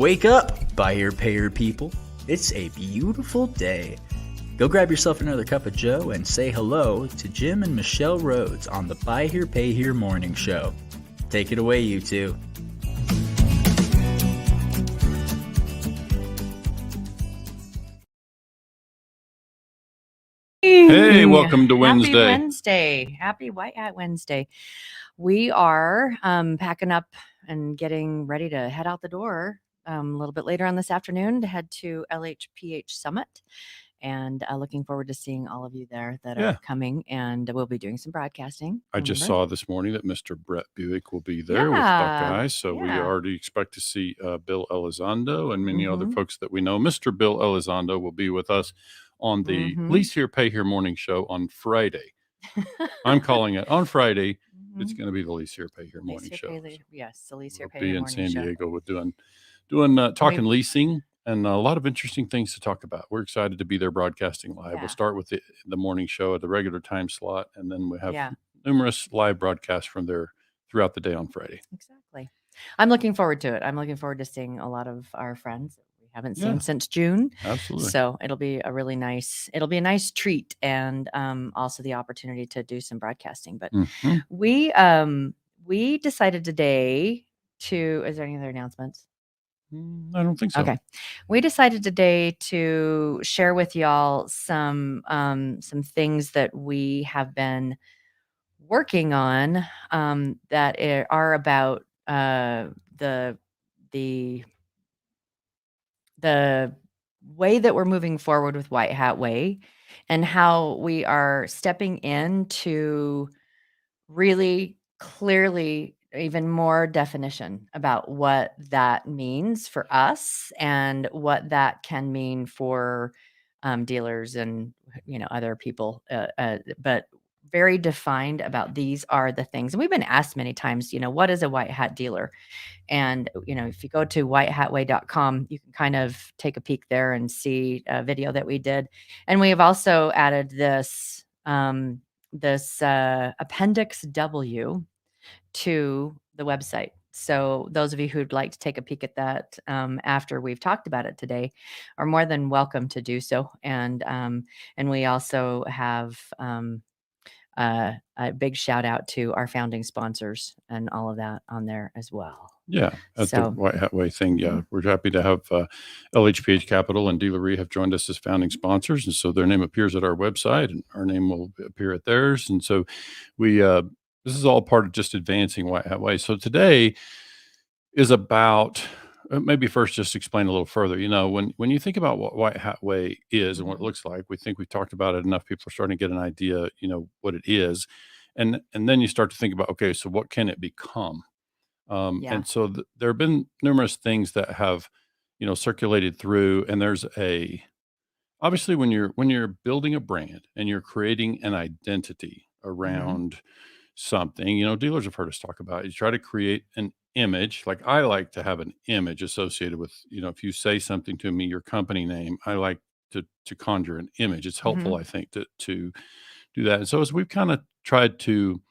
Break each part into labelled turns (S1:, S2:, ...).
S1: Wake up, buyer payer people. It's a beautiful day. Go grab yourself another cup of joe and say hello to Jim and Michelle Rhoads on the Buy Here Pay Here Morning Show. Take it away, you two.
S2: Hey, welcome to Wednesday.
S3: Happy Wednesday. Happy White Hat Wednesday. We are packing up and getting ready to head out the door a little bit later on this afternoon to head to LHPH Summit. And looking forward to seeing all of you there that are coming. And we'll be doing some broadcasting.
S2: I just saw this morning that Mr. Brett Buick will be there with Buckeyes. So we already expect to see Bill Elizondo and many other folks that we know. Mr. Bill Elizondo will be with us on the Lease Here, Pay Here morning show on Friday. I'm calling it on Friday. It's going to be the Lease Here, Pay Here morning show.
S3: Yes, the Lease Here, Pay Here morning show.
S2: Be in San Diego with doing talking leasing and a lot of interesting things to talk about. We're excited to be there broadcasting live. We'll start with the morning show at the regular time slot, and then we have numerous live broadcasts from there throughout the day on Friday.
S3: Exactly. I'm looking forward to it. I'm looking forward to seeing a lot of our friends haven't seen since June.
S2: Absolutely.
S3: So it'll be a nice treat, and also the opportunity to do some broadcasting. But we decided today to, is there any other announcements?
S2: I don't think so.
S3: Okay. We decided today to share with y'all some things that we have been working on that are about the way that we're moving forward with White Hat Way and how we are stepping into really clearly even more definition about what that means for us and what that can mean for dealers and other people, but very defined about these are the things. And we've been asked many times, what is a white hat dealer? And, if you go to whitehatway.com, you can kind of take a peek there and see a video that we did. And we have also added this Appendix W to the website. So those of you who'd like to take a peek at that after we've talked about it today are more than welcome to do so. And we also have a big shout out to our founding sponsors and all of that on there as well.
S2: Yeah, at the White Hat Way thing. Yeah, we're happy to have LHPH Capital and Dealery have joined us as founding sponsors. And so their name appears at our website and our name will appear at theirs. And so this is all part of just advancing White Hat Way. So today is about, maybe first just explain a little further. When you think about what White Hat Way is and what it looks like, we think we've talked about it enough. People are starting to get an idea, what it is. And then you start to think about, okay, so what can it become? And so there have been numerous things that have, circulated through, and there's obviously when you're building a brand and you're creating an identity around something, dealers have heard us talk about, you try to create an image. Like I like to have an image associated with, if you say something to me, your company name, I like to conjure an image. It's helpful, I think, to do that. And so as we've kind of tried to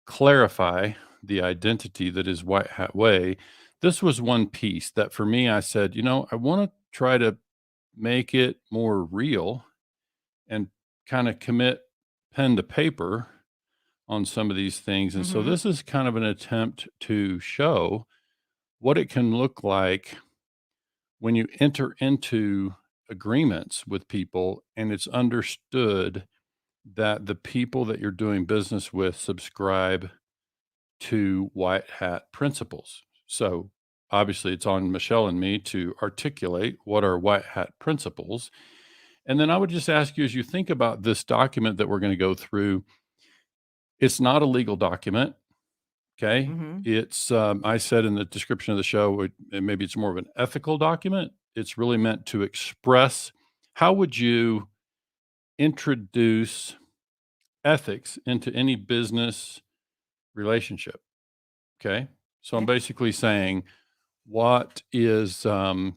S2: clarify the identity that is White Hat Way, this was one piece that for me, I said, I want to try to make it more real and kind of commit pen to paper on some of these things. And so this is kind of an attempt to show what it can look like when you enter into agreements with people and it's understood that the people that you're doing business with subscribe to white hat principles. So obviously it's on Michelle and me to articulate what are white hat principles. And then I would just ask you, as you think about this document that we're going to go through, it's not a legal document. Okay. It's, I said in the description of the show, maybe it's more of an ethical document. It's really meant to express how would you introduce ethics into any business relationship. Okay. So I'm basically saying, what does it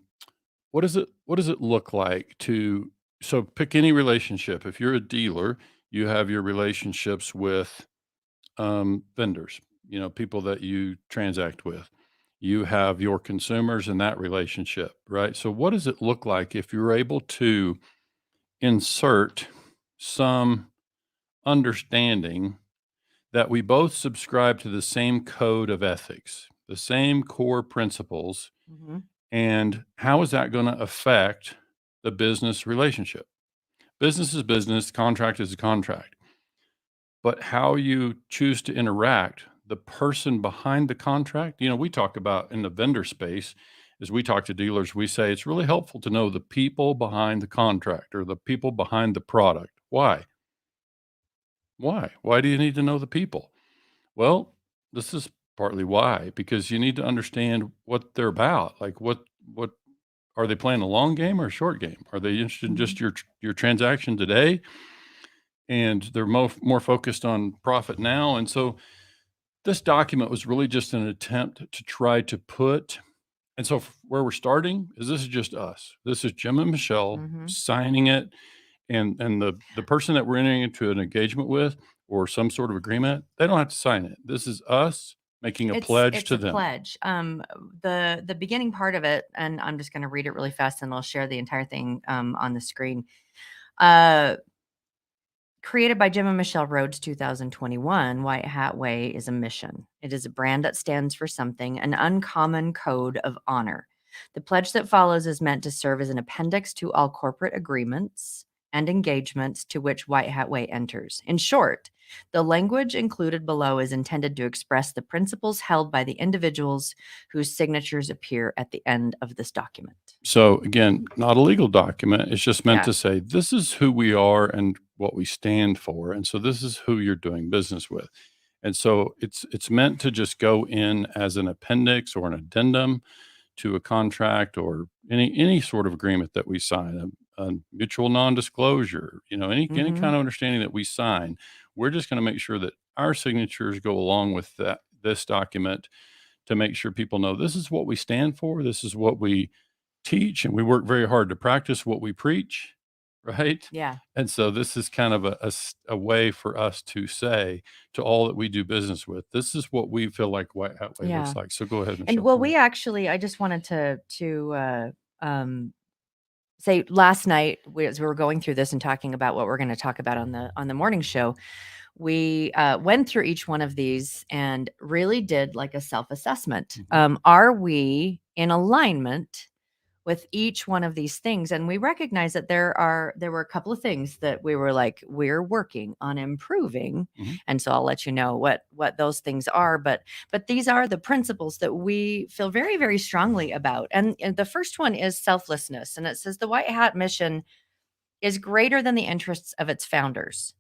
S2: look like to, so pick any relationship. If you're a dealer, you have your relationships with vendors, people that you transact with. you have your consumers and that relationship, right? So what does it look like if you're able to insert some understanding that we both subscribe to the same code of ethics, the same core principles,
S3: Mhm.
S2: and how is that going to affect the business relationship? Business is business, contract is a contract. But how you choose to interact, the person behind the contract, we talk about in the vendor space, as we talk to dealers, we say it's really helpful to know the people behind the contract or the people behind the product. Why? Why? Why do you need to know the people? Well, this is partly why, because you need to understand what they're about. Like what are they playing, a long game or a short game? Are they interested in just
S3: Mhm.
S2: your transaction today? And they're more focused on profit now. And so this document was really just an attempt to try to put, and so where we're starting is this is just us. This is Jim and Michelle
S3: Mhm.
S2: signing it, and the person that we're entering into an engagement with or some sort of agreement, they don't have to sign it. This is us making a pledge
S3: It's
S2: to
S3: a
S2: them.
S3: pledge. The beginning part of it, and I'm just going to read it really fast, and I'll share the entire thing on the screen. Uh, Created by Jim and Michelle Rhoads, 2021, White Hat Way is a mission. It is a brand that stands for something, an uncommon code of honor. The pledge that follows is meant to serve as an appendix to all corporate agreements and engagements to which White Hat Way enters. In short, the language included below is intended to express the principles held by the individuals whose signatures appear at the end of this document.
S2: So again, not a legal document. It's just meant
S3: Yeah.
S2: to say this is who we are and what we stand for. And so this is who you're doing business with. And so it's meant to just go in as an appendix or an addendum to a contract or any sort of agreement that we sign, a mutual non-disclosure, any
S3: Mm-hmm.
S2: kind of understanding that we sign. We're just going to make sure that our signatures go along with this document to make sure people know this is what we stand for. This is what we teach, and we work very hard to practice what we preach, right?
S3: Yeah.
S2: And so this is kind of a way for us to say to all that we do business with, this is what we feel like White Hat Way
S3: Yeah.
S2: looks like. So go ahead,
S3: And
S2: Michelle.
S3: well,
S2: Go ahead.
S3: I just wanted to say last night, as we were going through this and talking about what we're going to talk about on the morning show, we went through each one of these and really did like a self-assessment. Are we in alignment with each one of these things? And we recognize that there were a couple of things that we were like, we're working on improving.
S2: Mhm.
S3: And so I'll let you know what those things are. But these are the principles that we feel very, very strongly about. And the first one is selflessness. And it says the White Hat mission is greater than the interests of its founders.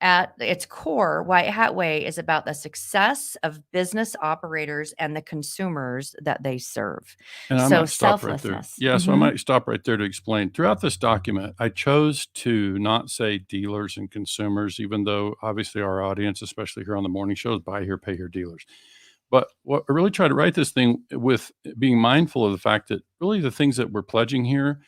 S3: At its core, White Hat Way is about the success of business operators and the consumers that they serve.
S2: And I
S3: So
S2: might stop right there.
S3: selflessness.
S2: Yeah, so I
S3: Mhm.
S2: might stop right there to explain. Throughout this document, I chose to not say dealers and consumers, even though obviously our audience, especially here on the morning show, is buy here, pay here dealers. But what I really try to write this thing with being mindful of the fact that really the things that we're pledging here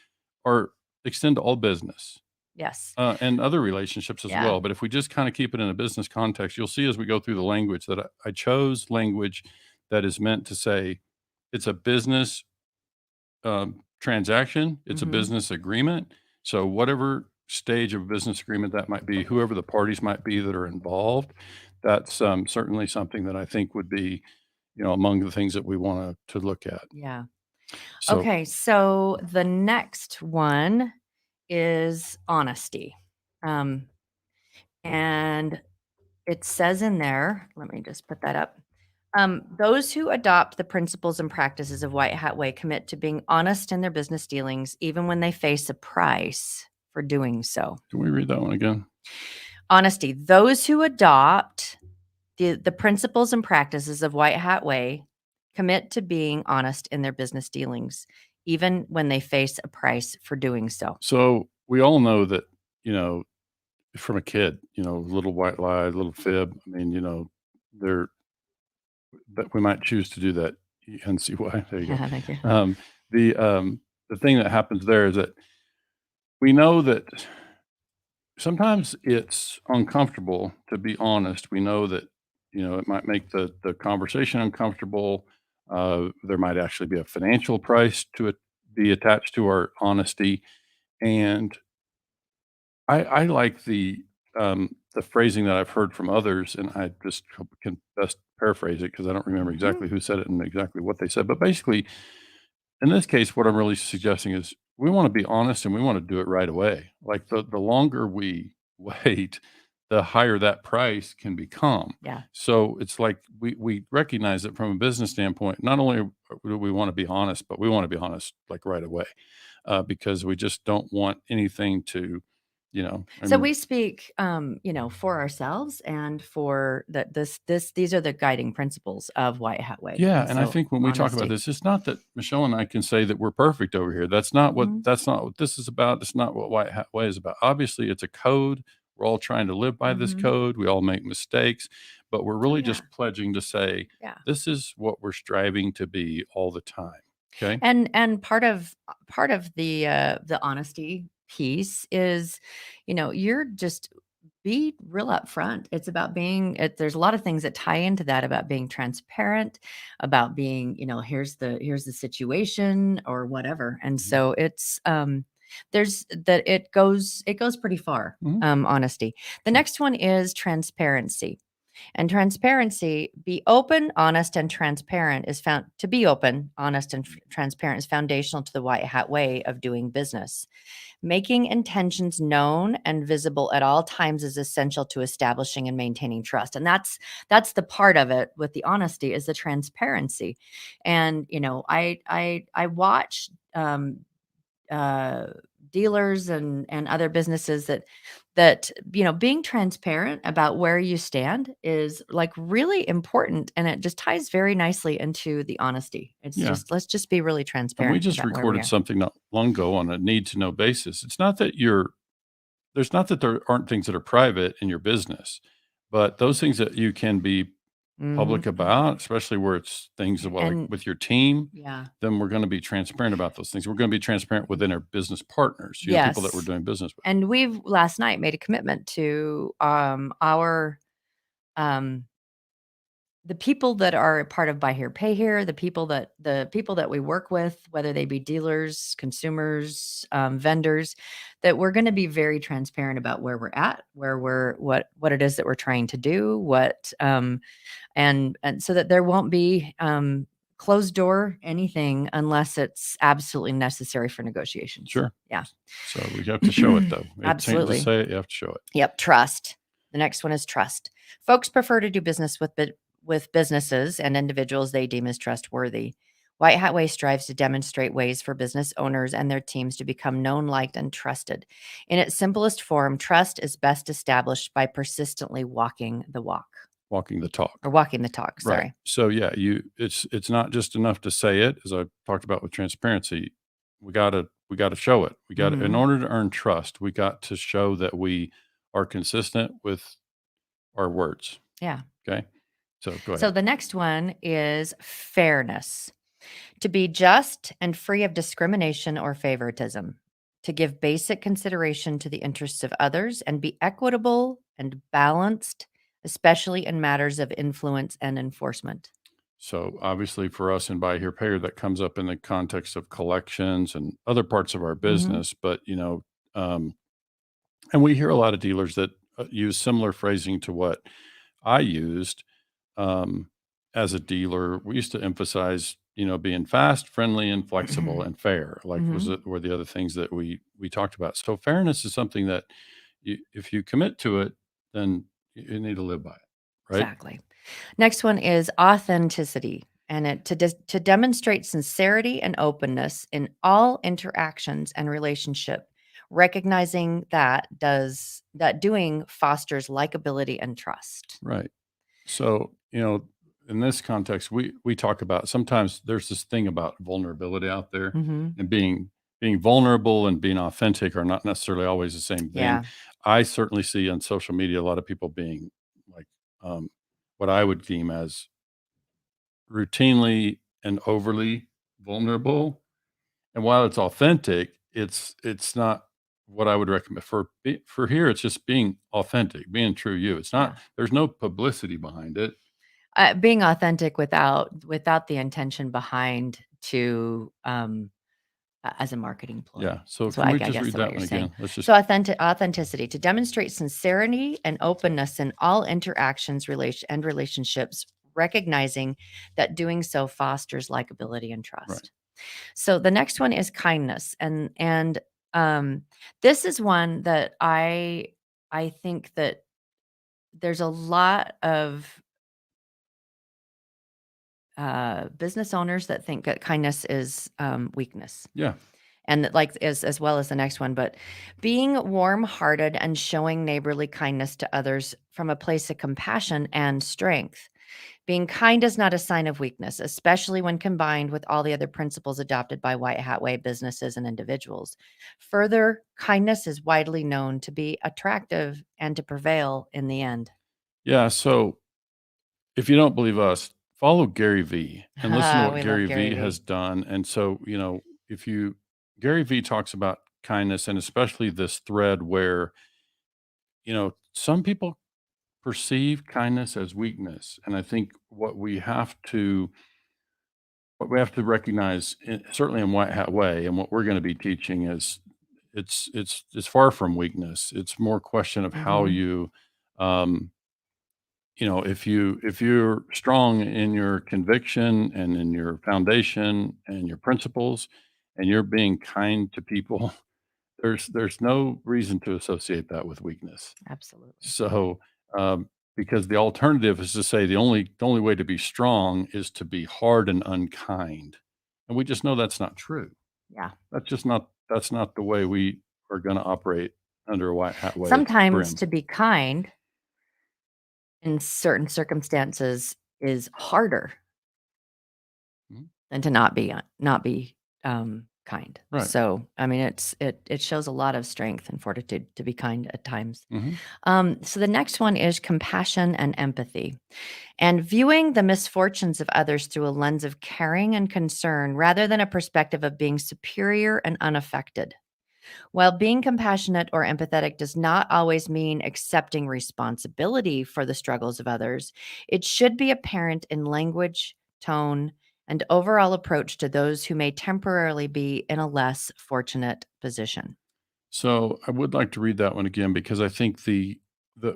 S2: are extend to all business.
S3: Yes.
S2: And other relationships as
S3: Yeah.
S2: well. But if we just kind of keep it in a business context, you'll see as we go through the language that I chose language that is meant to say it's a business transaction, it's a
S3: Mhm.
S2: business agreement. So whatever stage of business agreement that might be, whoever the parties might be that are involved, that's certainly something that I think would be, among the things that we want to look at.
S3: Yeah.
S2: So
S3: Okay. So the next one is honesty. Um, and it says in there, let me just put that up. Those who adopt the principles and practices of White Hat Way commit to being honest in their business dealings, even when they face a price for doing so.
S2: can we read that one again?
S3: Honesty. Those who adopt the principles and practices of White Hat Way commit to being honest in their business dealings, even when they face a price for doing so.
S2: So we all know that, from a kid, little white lie, little fib. I mean, they're but we might choose to do that. NCY. There you go.
S3: Yeah, thank you.
S2: The thing that happens there is that we know that sometimes it's uncomfortable to be honest. We know that it might make the conversation uncomfortable. There might actually be a financial price to it be attached to our honesty. And I like the phrasing that I've heard from others, and I just can best paraphrase it because I don't remember
S3: Mhm.
S2: exactly who said it and exactly what they said. But basically, in this case, what I'm really suggesting is we want to be honest and we want to do it right away. Like the longer we wait, the higher that price can become.
S3: Yeah.
S2: So it's like we recognize that from a business standpoint, not only do we want to be honest, but we want to be honest like right away, because we just don't want anything to, I
S3: So
S2: mean,
S3: we speak, for ourselves and for these are the guiding principles of White Hat Way.
S2: yeah,
S3: And
S2: and I
S3: so
S2: think when we talk about
S3: honesty.
S2: this, it's not that Michelle and I can say that we're perfect over here.
S3: Mhm.
S2: That's not what this is about. It's not what White Hat Way is about. Obviously, it's a code. We're all trying to live by this
S3: Mhm.
S2: code. We all make mistakes, but we're
S3: Oh,
S2: really
S3: yeah.
S2: just pledging to say
S3: Yeah.
S2: this is what we're striving to be all the time. Okay.
S3: And part of the honesty piece is, you're just be real upfront. It's about there's a lot of things that tie into that about being transparent, about being, here's the situation or whatever. And
S2: Mhm.
S3: so there's that it goes pretty far,
S2: Mhm.
S3: honesty. The
S2: Sure.
S3: next one is transparency. And transparency, be open, honest, and transparent is found to be open, honest, and transparent is foundational to the White Hat Way of doing business. Making intentions known and visible at all times is essential to establishing and maintaining trust. And that's the part of it with the honesty is the transparency. And I watch uh, dealers and other businesses that being transparent about where you stand is like really important, and it just ties very nicely into the honesty. It's
S2: Yeah.
S3: just let's just be really
S2: And we
S3: transparent
S2: just
S3: about where we
S2: recorded
S3: are.
S2: something not long ago on a need to know basis. There's not that there aren't things that are private in your business, but those things that you can be public
S3: Mhm.
S2: about, especially where it's things about like
S3: And
S2: with your team,
S3: yeah,
S2: then we're going to be transparent about those things. We're going to be transparent within our business partners, people that we're
S3: yes.
S2: doing business with.
S3: And we've last night made a commitment to our um the people that are a part of Buy Here, Pay Here, the people that we work with, whether they be dealers, consumers, vendors, that we're going to be very transparent about where we're at, where we're what it is that we're trying to do, and so that there won't be closed door anything unless it's absolutely necessary for negotiations.
S2: Sure.
S3: Yeah.
S2: So we have to show it though. It can't just
S3: Absolutely.
S2: say it, you have to show it.
S3: Yep, trust. The next one is trust. Folks prefer to do business with businesses and individuals they deem as trustworthy. White Hat Way strives to demonstrate ways for business owners and their teams to become known, liked, and trusted. In its simplest form, trust is best established by persistently walking the walk
S2: Walking the talk.
S3: or walking the talk.
S2: Right.
S3: Sorry.
S2: So yeah, it's not just enough to say it, as I talked about with transparency. We gotta show it. In
S3: Mhm.
S2: order to earn trust, we got to show that we are consistent with our words.
S3: Yeah.
S2: Okay. So go
S3: So
S2: ahead.
S3: the next one is fairness. To be just and free of discrimination or favoritism, to give basic consideration to the interests of others, and be equitable and balanced, especially in matters of influence and enforcement.
S2: So obviously for us in Buy Here Pay Here, that comes up in the context of collections and other parts of our
S3: Mhm.
S2: business. But um, and we hear a lot of dealers that use similar phrasing to what I used um, as a dealer. We used to emphasize, being fast, friendly, and flexible and fair. Like
S3: Mhm.
S2: were the other things that we talked about. So fairness is something that if you commit to it, then you need to live by it, right?
S3: Exactly. Next one is authenticity, and to demonstrate sincerity and openness in all interactions and relationship, recognizing that doing fosters likability and trust.
S2: Right. So, in this context, we talk about sometimes there's this thing about vulnerability out there
S3: Mhm.
S2: and being vulnerable and being authentic are not necessarily always the same thing.
S3: Yeah.
S2: I certainly see on social media a lot of people being like what I would deem as routinely and overly vulnerable. And while it's authentic, it's not what I would recommend for here. It's just being authentic, being true you. It's not.
S3: Yeah.
S2: There's no publicity behind it.
S3: being authentic without the intention behind to as a marketing ploy.
S2: Yeah. So
S3: Is
S2: can
S3: what
S2: we
S3: I
S2: just
S3: guess
S2: read
S3: what
S2: that
S3: you're
S2: one
S3: saying.
S2: again? Let's just,
S3: So authenticity, to demonstrate sincerity and openness in all interactions, and relationships, recognizing that doing so fosters likability and
S2: right.
S3: trust. So the next one is kindness, and this is one that I think that there's a lot of business owners that think that kindness is weakness,
S2: Yeah.
S3: and that, like, as well as the next one. But being warm-hearted and showing neighborly kindness to others from a place of compassion and strength. Being kind is not a sign of weakness, especially when combined with all the other principles adopted by White Hat Way businesses and individuals. Further, kindness is widely known to be attractive and to prevail in the end.
S2: Yeah. So if you don't believe us, follow Gary Vee and listen to what
S3: We love
S2: Gary
S3: Gary
S2: Vee
S3: Vee.
S2: has done. And so, if you, Gary Vee talks about kindness and especially this thread where, some people perceive kindness as weakness. And I think what we have to recognize, certainly in White Hat Way, and what we're going to be teaching is it's far from weakness. It's more question of how
S3: Mhm.
S2: you, um, if you're strong in your conviction and in your foundation and your principles, and you're being kind to people, there's no reason to associate that with weakness.
S3: Absolutely.
S2: So, because the alternative is to say the only way to be strong is to be hard and unkind, and we just know that's not true.
S3: Yeah.
S2: That's not the way we are going to operate under a White Hat Way
S3: Sometimes
S2: brim.
S3: to be kind in certain circumstances is harder
S2: Mhm.
S3: than to not be kind.
S2: Right.
S3: So, I mean, it shows a lot of strength and fortitude to be kind at times.
S2: Hmm.
S3: So the next one is compassion and empathy, and viewing the misfortunes of others through a lens of caring and concern rather than a perspective of being superior and unaffected. While being compassionate or empathetic does not always mean accepting responsibility for the struggles of others, it should be apparent in language, tone, and overall approach to those who may temporarily be in a less fortunate position.
S2: So I would like to read that one again because I think the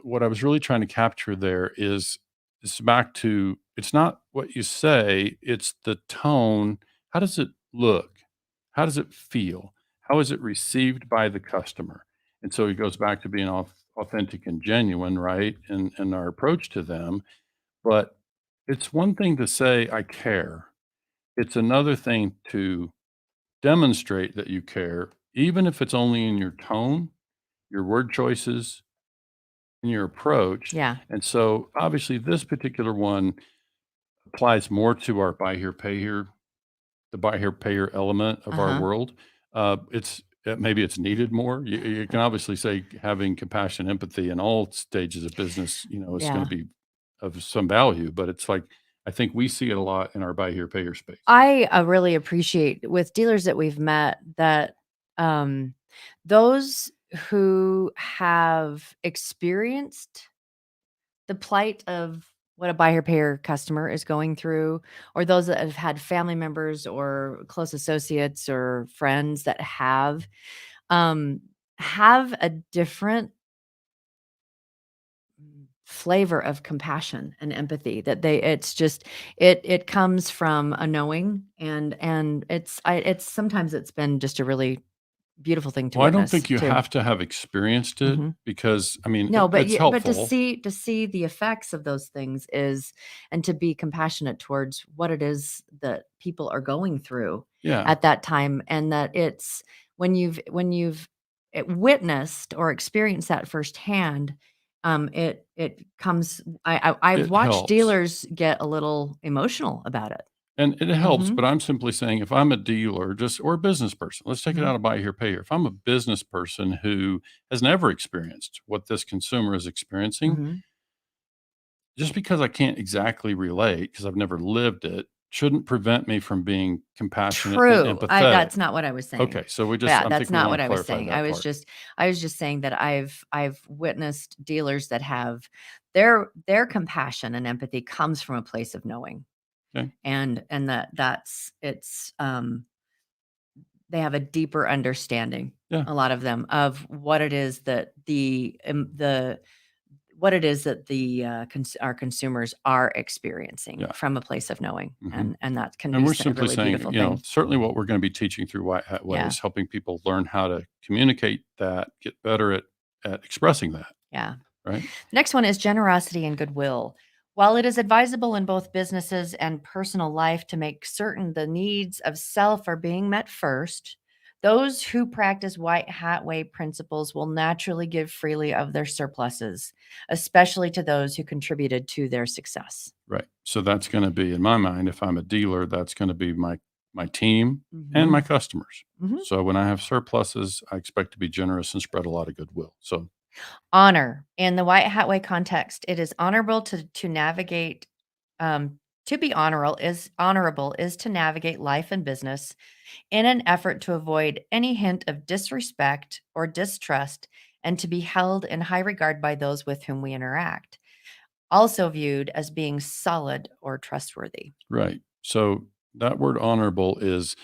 S2: what I was really trying to capture there is it's back to it's not what you say, it's the tone. How does it look? How does it feel? How is it received by the customer? And so he goes back to being authentic and genuine, right? In our approach to them. But it's one thing to say, I care. It's another thing to demonstrate that you care, even if it's only in your tone, your word choices, and your approach.
S3: Yeah.
S2: And so, obviously, this particular one applies more to our buy here, pay here, the buy here, pay here element of our
S3: Uh-huh.
S2: world. Maybe it's needed more. You can obviously say having compassion, empathy in all stages of business, is going
S3: Yeah.
S2: to be of some value. But it's like I think we see it a lot in our buy here, pay here space.
S3: I really appreciate with dealers that we've met that um, those who have experienced the plight of what a buyer payer customer is going through, or those that have had family members or close associates or friends that um, have a different flavor of compassion and empathy that it's just it comes from a knowing, and it's sometimes it's been just a really beautiful thing to
S2: Well, I don't
S3: witness
S2: think you
S3: too.
S2: have to have experienced it
S3: Mhm.
S2: because, I mean,
S3: No,
S2: it's
S3: but to
S2: helpful.
S3: see the effects of those things is, and to be compassionate towards what it is that people are going through
S2: Yeah.
S3: at that time, and that it's when you've witnessed or experienced that firsthand, it comes. I've
S2: It
S3: watched
S2: helps.
S3: dealers get a little emotional about it.
S2: And it helps,
S3: Mhm,
S2: but I'm simply saying if I'm a dealer just or a business person, let's take it
S3: mhm,
S2: out of buy here, pay here. If I'm a business person who has never experienced what this consumer is experiencing,
S3: mhm.
S2: just because I can't exactly relate because I've never lived it, shouldn't prevent me from being compassionate and
S3: True.
S2: empathetic.
S3: That's not what I was saying.
S2: Okay, so I'm
S3: That's
S2: thinking we
S3: not
S2: want
S3: what
S2: to
S3: I was
S2: clarify
S3: saying.
S2: that part.
S3: I was just saying that I've witnessed dealers that have their compassion and empathy comes from a place of knowing.
S2: Okay.
S3: And they have a deeper understanding,
S2: Yeah.
S3: a lot of them, of what it is that our consumers are experiencing
S2: Yeah.
S3: from a place of knowing.
S2: Mhm.
S3: And that can
S2: And
S3: be
S2: we're
S3: a
S2: simply
S3: really
S2: saying,
S3: beautiful thing.
S2: certainly what we're going to be teaching through White Hat Way
S3: Yeah.
S2: is helping people learn how to communicate that, get better at expressing that,
S3: Yeah.
S2: right?
S3: Next one is generosity and goodwill. While it is advisable in both businesses and personal life to make certain the needs of self are being met first, those who practice White Hat Way principles will naturally give freely of their surpluses, especially to those who contributed to their success.
S2: Right. So that's going to be, in my mind, if I'm a dealer, that's going to be my team and
S3: Mhm.
S2: my customers.
S3: Mhm.
S2: So when I have surpluses, I expect to be generous and spread a lot of goodwill. So
S3: Honor. In the White Hat Way context, it is honorable to navigate. To be honorable is to navigate life and business in an effort to avoid any hint of disrespect or distrust, and to be held in high regard by those with whom we interact. Also viewed as being solid or trustworthy.
S2: right. So that word honorable is,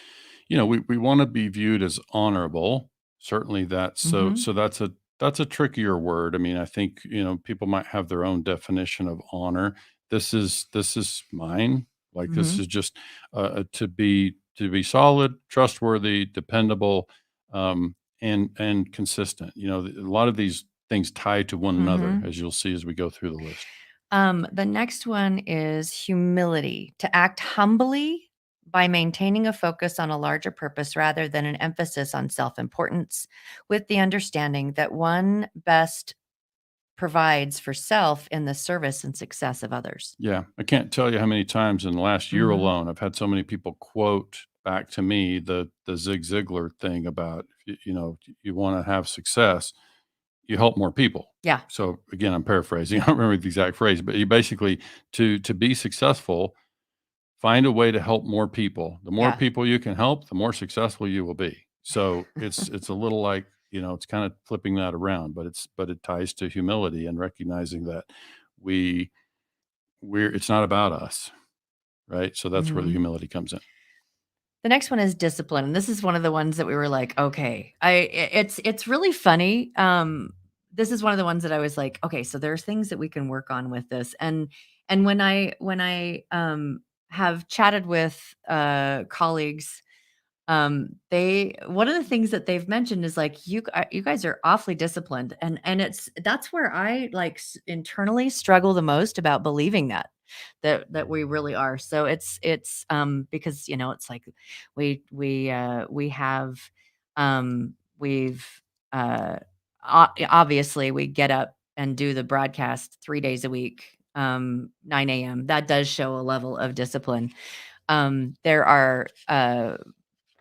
S2: we want to be viewed as honorable. Certainly that's
S3: Mhm.
S2: so that's a trickier word. I mean, I think, people might have their own definition of honor. This is mine. Like this
S3: Mhm.
S2: is just to be solid, trustworthy, dependable, and consistent. A lot of these things tie to one another,
S3: Mhm.
S2: as you'll see as we go through the list.
S3: The next one is humility, to act humbly by maintaining a focus on a larger purpose rather than an emphasis on self importance, with the understanding that one best provides for self in the service and success of others.
S2: Yeah, I can't tell you how many times in the last year
S3: Mhm.
S2: alone I've had so many people quote back to me the Zig Ziglar thing about you want to have success, you help more people.
S3: Yeah.
S2: So again, I'm paraphrasing. I don't remember the exact phrase, but you basically to be successful, find a way to help more people. The more
S3: Yeah.
S2: people you can help, the more successful you will be. So it's a little like, it's kind of flipping that around, but it ties to humility and recognizing that we it's not about us, right? So that's where the
S3: Mhm.
S2: humility comes in.
S3: The next one is discipline. And this is one of the ones that we were like, okay, it's really funny. This is one of the ones that I was like, okay, so there's things that we can work on with this. And when I have chatted with colleagues, they one of the things that they've mentioned is like you guys are awfully disciplined, and that's where I like internally struggle the most about believing that we really are. So it's because it's like we have we've obviously we get up and do the broadcast 3 days a week, 9 a.m. That does show a level of discipline. There are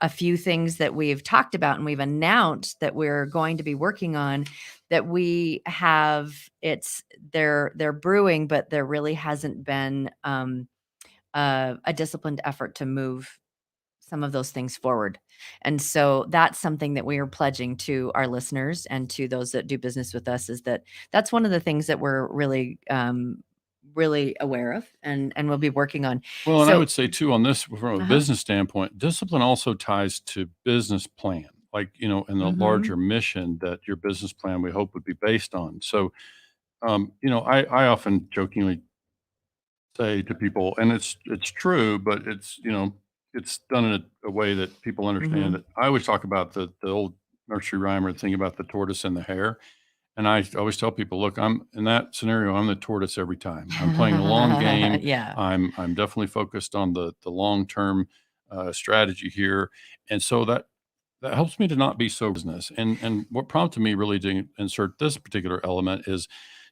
S3: a few things that we've talked about and we've announced that we're going to be working on, that we have they're brewing, but there really hasn't been a disciplined effort to move some of those things forward. And so that's something that we are pledging to our listeners and to those that do business with us, is that that's one of the things that we're really aware of and we'll be working on.
S2: Well, and I
S3: So
S2: would say too, on this from a
S3: uh-huh.
S2: business standpoint, discipline also ties to business plan, like, and the larger
S3: Mhm.
S2: mission that your business plan we hope would be based on. So, I often jokingly say to people, and it's true, but it's done in a way that people understand
S3: Mhm.
S2: it. I always talk about the old nursery rhyme or thing about the tortoise and the hare. And I always tell people, look, I'm in that scenario, I'm the tortoise every time. I'm playing the long game.
S3: Yeah.
S2: I'm definitely focused on the long term strategy here, and so that helps me to not be so business. And what prompted me really to insert this particular element is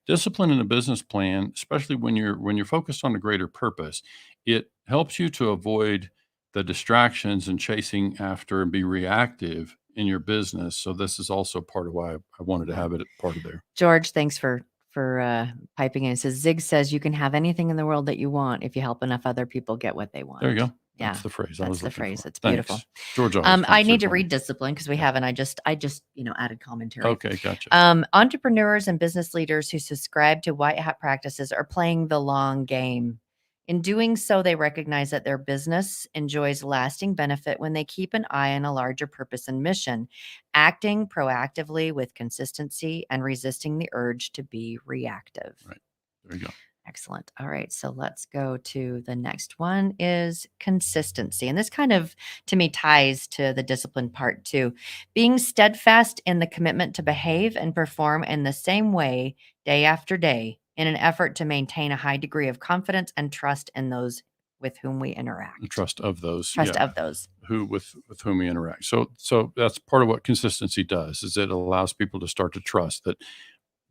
S2: discipline in a business plan, especially when you're focused on a greater purpose. It helps you to avoid the distractions and chasing after and be reactive in your business. So this is also part of why I wanted to
S3: Yeah.
S2: have it part of there.
S3: George, thanks for piping in. It says, Zig says you can have anything in the world that you want if you help enough other people get what they want.
S2: There you go.
S3: Yeah,
S2: That's the phrase I
S3: that's
S2: was
S3: the
S2: looking
S3: phrase.
S2: for.
S3: It's beautiful.
S2: Thanks. George always
S3: I
S2: comes
S3: need
S2: through
S3: to
S2: for me.
S3: read discipline because we
S2: Yeah.
S3: haven't. I just added commentary.
S2: Okay, gotcha.
S3: Entrepreneurs and business leaders who subscribe to white hat practices are playing the long game. In doing so, they recognize that their business enjoys lasting benefit when they keep an eye on a larger purpose and mission, acting proactively with consistency and resisting the urge to be reactive.
S2: Right. There you go.
S3: Excellent. All right. So let's go to the next one is consistency. And this kind of, to me, ties to the discipline part too. Being steadfast in the commitment to behave and perform in the same way day after day in an effort to maintain a high degree of confidence and trust in those with whom we interact.
S2: The trust of those.
S3: Trust
S2: yeah,
S3: of those.
S2: with whom we interact. So that's part of what consistency does, is it allows people to start to trust that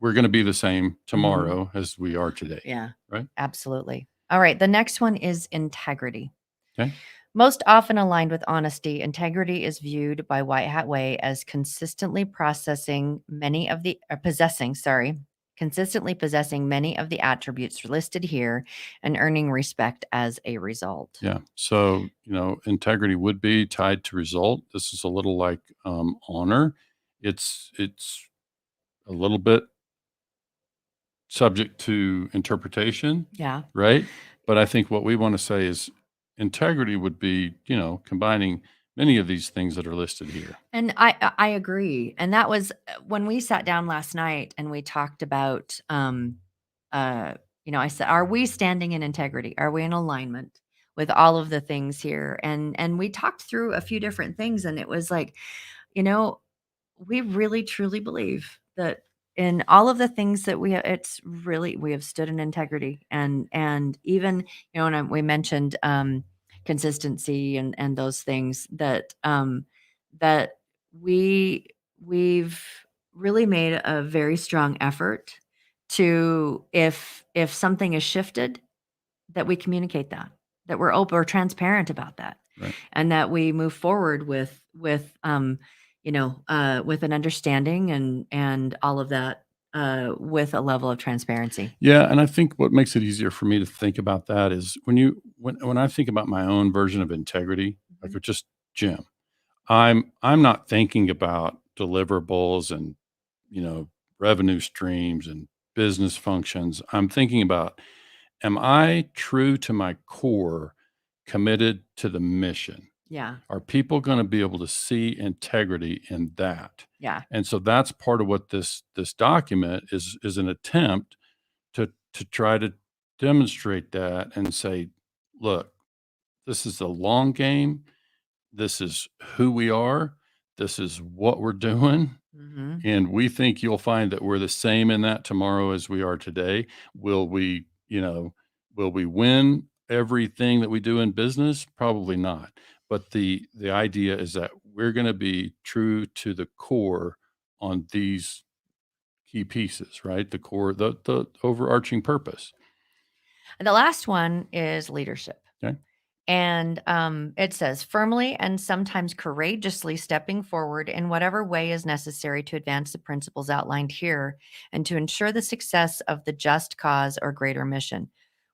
S2: we're going to be the same tomorrow as we are today.
S3: Yeah.
S2: Right.
S3: Absolutely. All right. The next one is integrity.
S2: Okay.
S3: Most often aligned with honesty, integrity is viewed by White Hat Way as consistently possessing many of the attributes listed here and earning respect as a result.
S2: Yeah. So, integrity would be tied to result. This is a little like honor. It's a little bit subject to interpretation,
S3: Yeah.
S2: right? But I think what we want to say is integrity would be, combining many of these things that are listed here.
S3: And I agree. And that was when we sat down last night and we talked about I said, are we standing in integrity? Are we in alignment with all of the things here? And we talked through a few different things, and it was like, we really truly believe that in all of the things that we have stood in integrity, and even we mentioned consistency and those things that that we've really made a very strong effort to, if something is shifted, that we communicate that we're open or transparent about that.
S2: Right.
S3: And that we move forward with with an understanding and all of that with a level of transparency.
S2: Yeah, and I think what makes it easier for me to think about that is when I think about my own version of integrity, like with just Jim, I'm not thinking about deliverables and revenue streams and business functions. I'm thinking about, am I true to my core, committed to the mission?
S3: Yeah.
S2: Are people going to be able to see integrity in that?
S3: Yeah.
S2: And so that's part of what this document is an attempt to try to demonstrate that and say, look, this is a long game. This is who we are. This is what we're doing. And we think you'll find that we're the same in that tomorrow as we are today. Will we win everything that we do in business? Probably not. But the idea is that we're going to be true to the core on these key pieces, right? The core, the overarching purpose.
S3: And the last one is leadership.
S2: Okay.
S3: And it says, firmly and sometimes courageously stepping forward in whatever way is necessary to advance the principles outlined here and to ensure the success of the just cause or greater mission.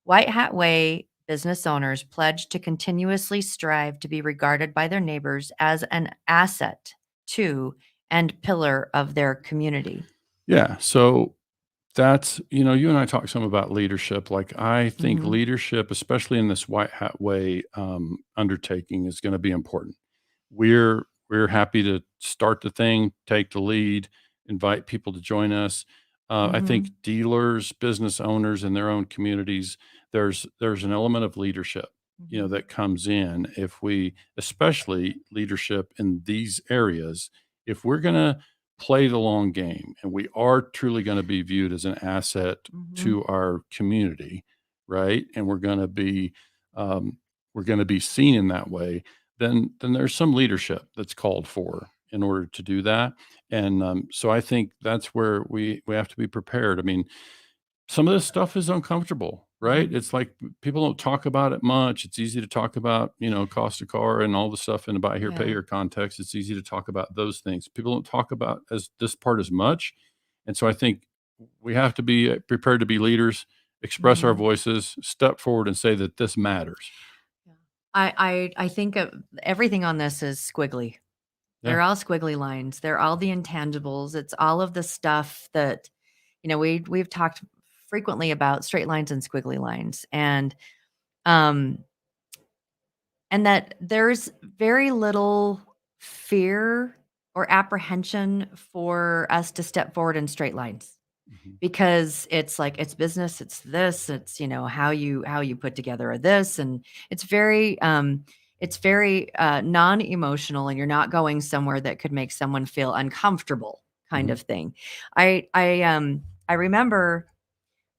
S3: White Hat Way business owners pledge to continuously strive to be regarded by their neighbors as an asset to and pillar of their community.
S2: Yeah. So that's, you and I talked some about leadership. Like, I think leadership, especially in this White Hat Way undertaking, is going to be important. We're happy to start the thing, take the lead, invite people to join us. I think dealers, business owners in their own communities, there's an element of leadership, that comes in if we, especially leadership in these areas, if we're going to play the long game and we are truly going to be viewed as an asset to our community, right? And we're going to be seen in that way. Then there's some leadership that's called for in order to do that. And so I think that's where we have to be prepared. I mean, some of this stuff is uncomfortable, right? It's like people don't talk about it much. It's easy to talk about, cost of car and all the stuff in a buy here, pay here context. It's easy to talk about those things. People don't talk about this part as much. And so I think we have to be prepared to be leaders, express our voices, step forward and say that this matters.
S3: Yeah. I think everything on this is squiggly. They're
S2: Yeah.
S3: all squiggly lines. They're all the intangibles. It's all of the stuff that, we've talked frequently about straight lines and squiggly lines, um, and that there's very little fear or apprehension for us to step forward in straight lines,
S2: Mhm.
S3: because it's like, it's business, it's this, it's, how you put together a this, and it's very non-emotional, and you're not going somewhere that could make someone feel uncomfortable, kind
S2: Mhm.
S3: of thing. I remember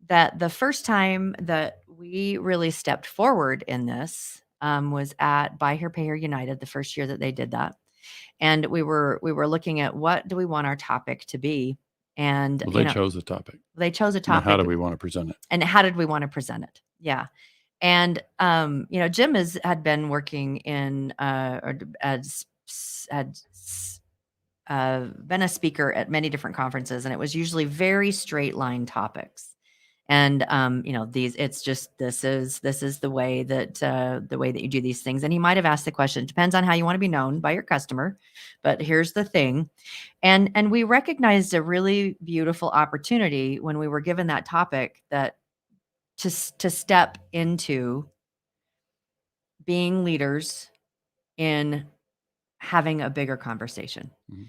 S3: that the first time that we really stepped forward in this was at Buy Here Pay Here United, the first year that they did that, and we were looking at, what do we want our topic to be, and
S2: Well, they chose the topic.
S3: they chose a
S2: Now, how
S3: topic,
S2: do we want to present it?
S3: and how did we want to present it? Yeah. And Jim had been working in or been a speaker at many different conferences, and it was usually very straight line topics. And it's just, this is the way that you do these things. And he might have asked the question, it depends on how you want to be known by your customer, but here's the thing. And we recognized a really beautiful opportunity when we were given that topic, that to step into being leaders in having a bigger conversation.
S2: Mhm.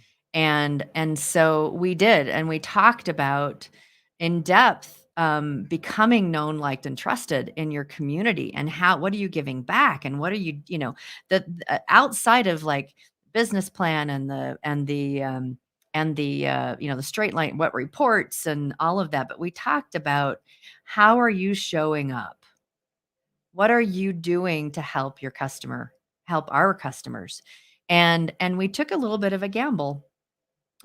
S3: And so we did, and we talked about in depth, becoming known, liked, and trusted in your community, and what are you giving back, and what are you, the outside of like business plan and the straight line, what reports and all of that. But we talked about, how are you showing up? What are you doing to help help our customers? And we took a little bit of a gamble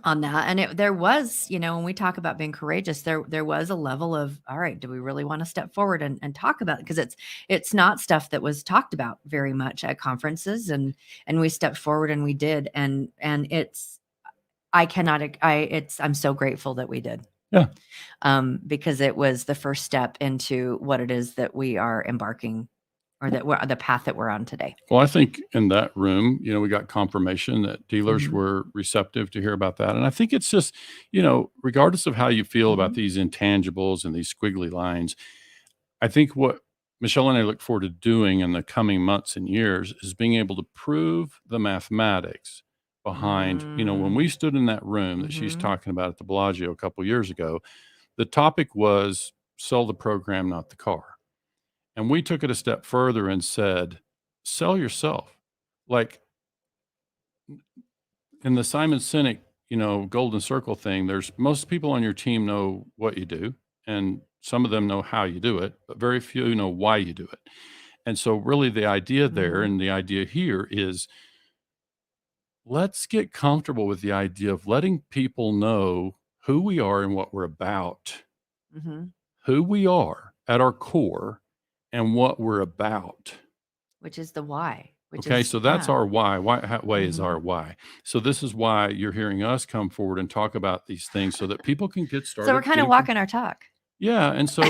S3: on that. And there was, when we talk about being courageous, there was a level of, all right, do we really want to step forward and talk about it? Because it's not stuff that was talked about very much at conferences, and we stepped forward and we did. And it's, I'm so grateful that we did.
S2: Yeah.
S3: Because it was the first step into what it is that we are embarking, or that we're the path that we're on today.
S2: Well, I think in that room, we got confirmation that dealers
S3: Mhm.
S2: were receptive to hear about that. And I think it's just, regardless of how you feel about
S3: Mhm.
S2: these intangibles and these squiggly lines, I think what Michelle and I look forward to doing in the coming months and years is being able to prove the mathematics behind, when we stood in that room that she's
S3: Mhm.
S2: talking about at the Bellagio a couple years ago, the topic was sell the program, not the car. And we took it a step further and said, sell yourself. Like in the Simon Sinek, golden circle thing, there's most people on your team know what you do, and some of them know how you do it, but very few know why you do it. And so really the idea there
S3: Mhm.
S2: and the idea here is, let's get comfortable with the idea of letting people know who we are and what we're about,
S3: Mhm.
S2: who we are at our core and what we're about.
S3: Which is the why, which
S2: Okay,
S3: is,
S2: so that's
S3: yeah.
S2: our why. White way is our
S3: Mhm.
S2: why. So this is why you're hearing us come forward and talk about these things so that people can get
S3: So we're
S2: started.
S3: kind of walking our talk.
S2: Yeah, and so,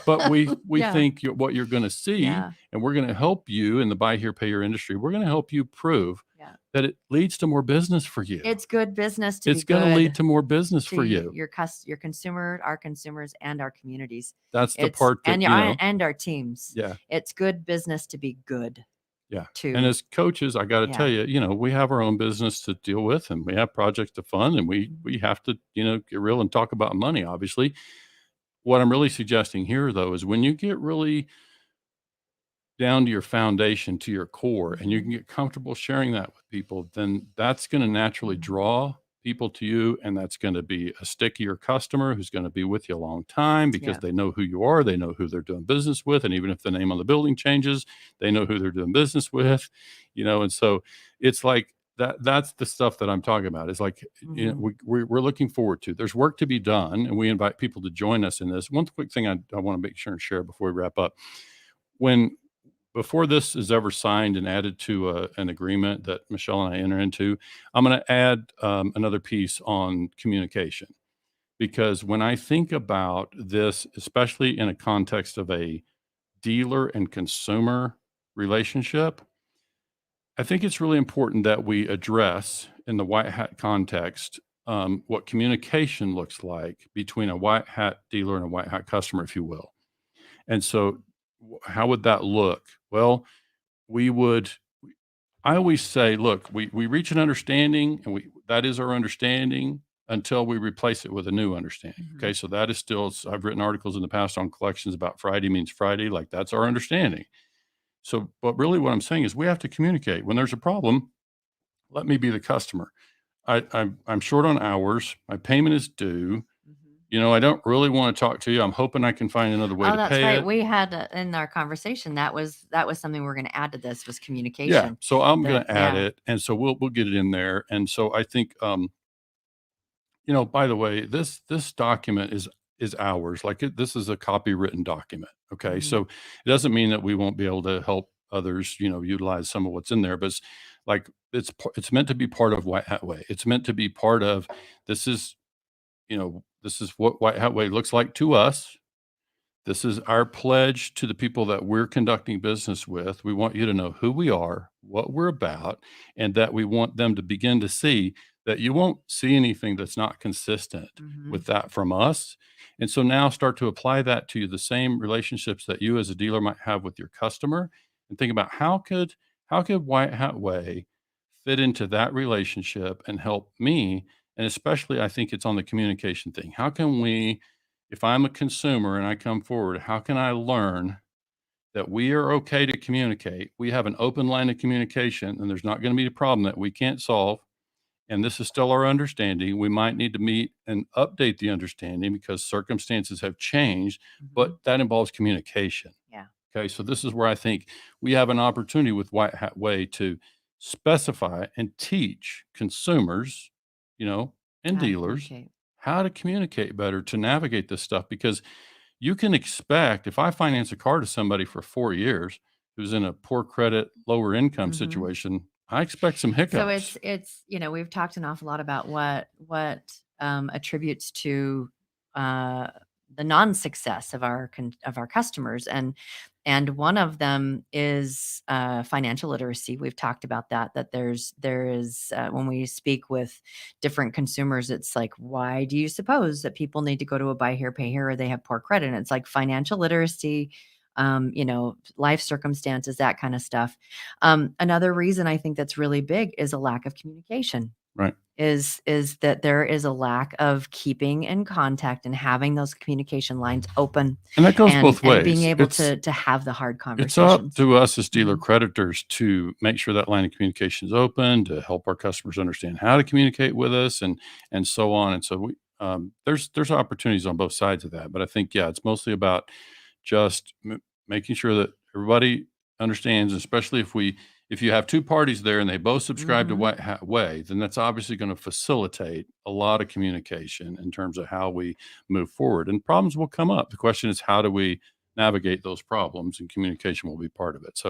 S2: but we
S3: Yeah.
S2: think what you're going to see,
S3: Yeah.
S2: and we're going to help you in the buy here, pay your industry. We're going to help you prove
S3: Yeah.
S2: that it leads to more business for you.
S3: It's good business to be
S2: It's going to lead
S3: good
S2: to more business
S3: to
S2: for you.
S3: your consumer, our consumers, and our communities.
S2: That's the
S3: It's
S2: part that
S3: and our teams.
S2: Yeah,
S3: It's good business to be good
S2: yeah. And
S3: to.
S2: as coaches, I got to
S3: Yeah.
S2: tell you, we have our own business to deal with, and we have projects to fund, and we have to, get real and talk about money, obviously. What I'm really suggesting here, though, is when you get really down to your foundation, to your core, and you can
S3: Mhm.
S2: get comfortable sharing that with people, then that's going to naturally
S3: Mhm.
S2: draw people to you. And that's going to be a stickier customer who's going to be with you a long time because
S3: Yeah.
S2: they know who you are. They know who they're doing business with. And even if the name on the building changes, they know who they're doing business with, and so it's like that's the stuff that I'm talking about. It's like,
S3: Mhm.
S2: we're looking forward to, there's work to be done. And we invite people to join us in this. One quick thing I want to make sure and share before we wrap up. When before this is ever signed and added to an agreement that Michelle and I enter into, I'm going to add another piece on communication. because when I think about this, especially in a context of a dealer and consumer relationship, I think it's really important that we address in the white hat context what communication looks like between a white hat dealer and a white hat customer, if you will. And so, how would that look? Well, we would. I always say, look, we reach an understanding, and that is our understanding until we replace it with a new understanding.
S3: Mhm.
S2: Okay, so that is still. I've written articles in the past on collections about Friday means Friday, like that's our understanding. So, but really, what I'm saying is we have to communicate. When there's a problem, let me be the customer. I'm short on hours. My payment is due.
S3: Mhm.
S2: I don't really want to talk to you. I'm hoping I can find another way
S3: Oh,
S2: to
S3: that's
S2: pay
S3: right.
S2: it.
S3: We had in our conversation that was something we're going to add to this was
S2: Yeah.
S3: communication.
S2: So I'm going
S3: That
S2: to add
S3: yeah.
S2: it, and so we'll get it in there. And so I think, by the way, this document is ours. Like this is a copywritten document. Okay,
S3: Mhm.
S2: so it doesn't mean that we won't be able to help others, utilize some of what's in there. But it's like it's meant to be part of White Hat Way. It's meant to be part of this is this is what White Hat Way looks like to us. This is our pledge to the people that we're conducting business with. We want you to know who we are, what we're about, and that we want them to begin to see that you won't see anything that's not consistent
S3: Mhm.
S2: with that from us. And so now start to apply that to the same relationships that you as a dealer might have with your customer, and think about how could White Hat Way fit into that relationship and help me. And especially I think it's on the communication thing. How can we, if I'm a consumer and I come forward, how can I learn that we are okay to communicate? We have an open line of communication, and there's not going to be a problem that we can't solve. And this is still our understanding. We might need to meet and update the understanding because circumstances have changed,
S3: Mhm.
S2: but that involves communication.
S3: Yeah.
S2: Okay, so this is where I think we have an opportunity with White Hat Way to specify and teach consumers, and
S3: How to
S2: dealers
S3: communicate.
S2: how to communicate better to navigate this stuff, because you can expect, if I finance a car to somebody for 4 years who's in a poor credit, lower income
S3: Mhm.
S2: situation, I expect some
S3: So
S2: hiccups.
S3: it's we've talked an awful lot about what attributes to uh, the non-success of of our customers, and one of them is financial literacy. We've talked about that there is when we speak with different consumers, it's like, why do you suppose that people need to go to a buy here pay here, or they have poor credit? And it's like financial literacy, life circumstances, that kind of stuff. Another reason I think that's really big is a lack of communication.
S2: Right.
S3: Is that there is a lack of keeping in contact and having those communication lines open,
S2: And that goes both
S3: and being
S2: ways.
S3: able to have the hard
S2: It's up
S3: conversations.
S2: to us as dealer
S3: Mhm.
S2: creditors to make sure that line of communication is open, to help our customers understand how to communicate with us, and so on. And so there's opportunities on both sides of that. But I think, yeah, it's mostly about just making sure that everybody understands, especially if you have two parties there and they both subscribe to
S3: Mhm.
S2: White Hat Way, then that's obviously going to facilitate a lot of communication in terms of how we move forward. And problems will come up. The question is, how do we navigate those problems, and communication will be part of it.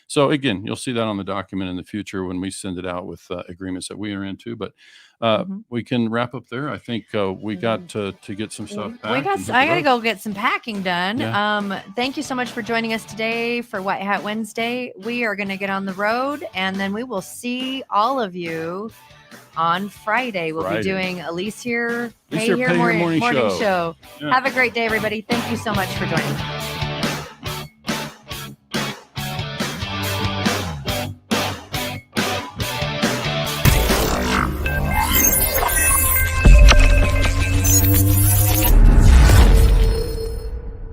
S2: So again, you'll see that on the document in the future when we send it out with agreements that we are into. But
S3: Mhm.
S2: we can wrap up there. I think we got to get some stuff
S3: We
S2: packed
S3: got.
S2: and hit
S3: I
S2: the
S3: got to
S2: road.
S3: go get some packing done.
S2: Yeah.
S3: Thank you so much for joining us today for White Hat Wednesday. We are going to get on the road, and then we will see all of you on Friday. We'll be doing Elise here,
S2: Pay Here Morning
S3: morning
S2: Show.
S3: show.
S2: Yeah.
S3: Have a great day, everybody. Thank you so much for joining.